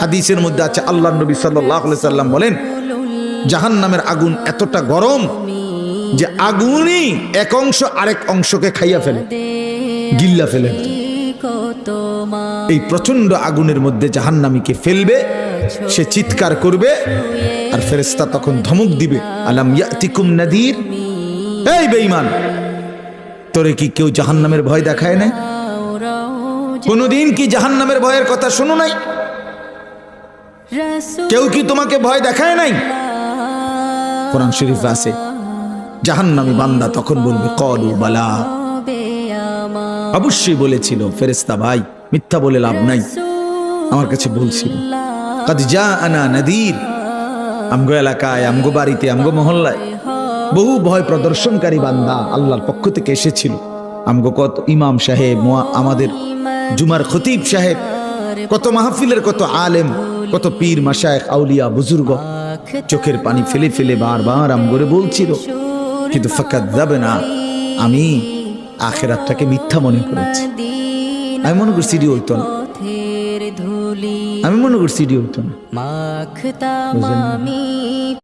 হাদিসের মধ্যে আছে, আল্লাহর নবী সাল্লাল্লাহু আলাইহি সাল্লাম বলেন, জাহান্নামের আগুন এতটা গরম যে আগুনই এক অংশ আরেক অংশকে খাইয়া ফেলে, গিল্লা ফেলে। এই প্রচন্ড আগুনের মধ্যে জাহান্নামীকে ফেলবে, সে চিৎকার করবে, আর ফেরেশতা তখন ধমক দিবে, আলাম ইয়াতিকুম নাদির, এই বেঈমান, তোরে কি কেউ জাহান্নামের ভয় দেখায় নাই? কোনদিন কি জাহান্নামের ভয়ের কথা শোনো নাই? কেউ কি তোমাকে ভয় দেখায় নাই? কোরআন শরীফে আছে, জাহান্নামী বান্দা তখন বলবে, ক্বালু বালা, অবশ্যই বলেছিল ফেরেশতা ভাই, মিথ্যা বলে লাভ নাই, আমার কাছে বলছিল। কাদ জাআনা নাদির, আমগো এলাকায়, আমগো বাড়িতে, আমগো মহল্লায় বহু ভয় প্রদর্শনকারী বান্দা আল্লাহর পক্ষ থেকে এসেছিল। আমগো কত ইমাম সাহেব, আমাদের জুমার খতিব সাহেব, কত মাহফিলের কত আলেম, কত পীর মাশায়েখ, আউলিয়া, বুজুর্গ চোখের পানি ফেলে ফেলে বারবার আমগরে বলছিল, কিন্তু ফাকাযাবনা, আমি আখিরাতটাকে মিথ্যা মনে করেছি। আমি মনে করছি এটি হইতো না, আমি মনে করছি এটি হইতো না।